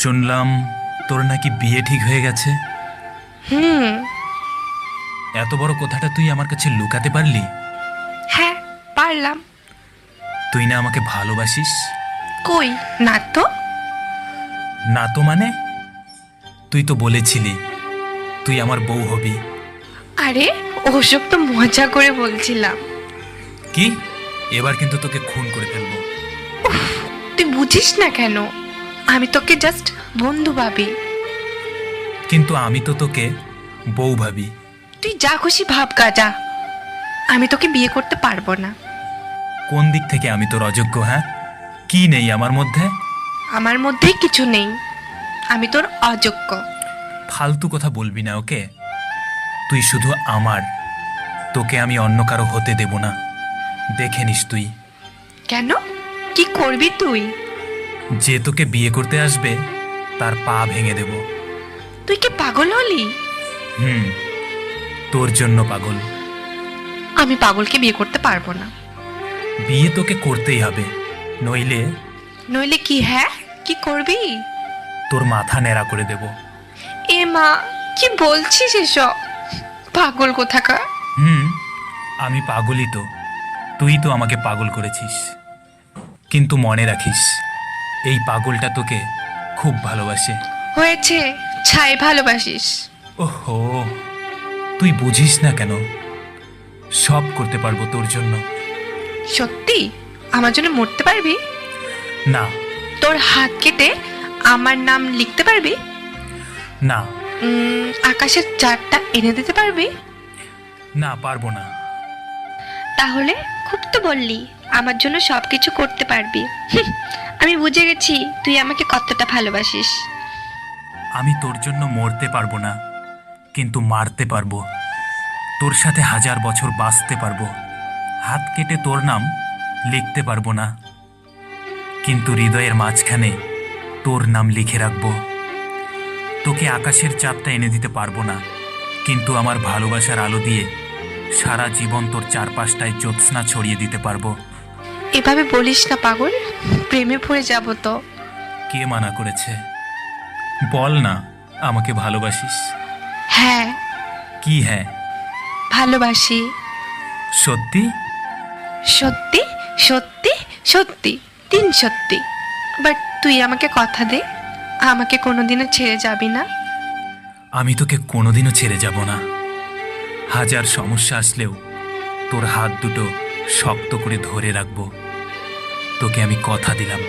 শুনলাম তোর নাকি বিয়ে ঠিক হয়ে গেছে। এত বড় কথাটা তুই আমার কাছে লুকাতে পারলি? হ্যাঁ, পারলাম। তুই না আমাকে ভালোবাসিস? কই না তো। না তো মানে? তুই তো বলেছিলি তুই আমার বউ হবি। আরে ওসব তো মজা করে বলছিলাম। কি? এবার কিন্তু তোকে খুন করে ফেলবো। তুই বুঝিস না কেন? আমি তোকে জাস্ট বন্ধু ভাবি। কিন্তু আমি তো তোকে বউ ভাবি। তুই যা খুশি ভাব গাজা, আমি তোকে বিয়ে করতে পারবো না। কোন দিক থেকে আমি তোর অযোগ্য? হ্যাঁ, কি নেই আমার মধ্যে? আমার মধ্যেই কিছু নেই, আমি তোর অযোগ্য। ফালতু কথা বলবি না, ওকে? তুই শুধু আমার, তোকে আমি অন্য কারো হতে দেব না। দেখে নিস তুই। কেন? কি করবি তুই? যে তোকে বিয়ে করতে আসবে তার পা ভেঙে দেব। তুই কি পাগল হলি? তোর জন্য পাগল। আমি পাগলকে বিয়ে করতে পারবো না। বিয়ে তোকে করতেই হবে, নইলে নইলে কি? হ্যাঁ, কি করবি? তোর মাথা ন্যাড়া করে দেব। এ মা, কি বলছিস এসব? পাগল কোথাকার। আমি পাগলই তো। তুই তো আমাকে পাগল করেছিস। কিন্তু মনে রাখিস, এই পাগলটা তোকে খুব ভালোবাসে। হয়েছে, ছাই ভালোবাসিস। ওহো, তুই বুঝিস না কেন? সব করতে পারবো তোর জন্য। সত্যি আমার জন্য মরতে পারবি? না। তোর হাত কেটে আমার নাম লিখতে পারবি? না। আকাশের চাঁদটা এনে দিতে পারবি? না, পারবো না। তাহলে খুব তো বললি আমার জন্য সবকিছু করতে পারবি। আমি বুঝে গেছি তুই আমাকে কতটা ভালোবাসিস। আমি তোর জন্য মরতে পারবো না, কিন্তু মারতে পারবো। তোর সাথে 1000 বছর বাঁচতে পারবো। হাত কেটে তোর নাম লিখতে পারবো না, কিন্তু হৃদয়ের মাঝখানে তোর নাম লিখে রাখবো। তোকে আকাশের চাঁদটা এনে দিতে পারবো না, কিন্তু আমার ভালোবাসার আলো দিয়ে সারা জীবন তোর চারপাশটায় জ্যোৎস্না ছড়িয়ে দিতে পারবো। এভাবে বলিস না পাগল, প্রেমে পড়ে যাব তো। কে মানা করেছে? বল না, আমাকে ভালোবাসিস? হ্যাঁ। কি হ্যাঁ? ভালোবাসি। সত্যি? সত্যি সত্যি সত্যি, 3 সত্যি। বাট তুই আমাকে কথা দে, আমাকে কোনোদিনও ছেড়ে যাবি না। আমি তোকে কোনোদিনও ছেড়ে যাব না। 1000 সমস্যা আসলেও তোর হাত দুটো শক্ত করে ধরে রাখবো। তোকে আমি কথা দিলাম।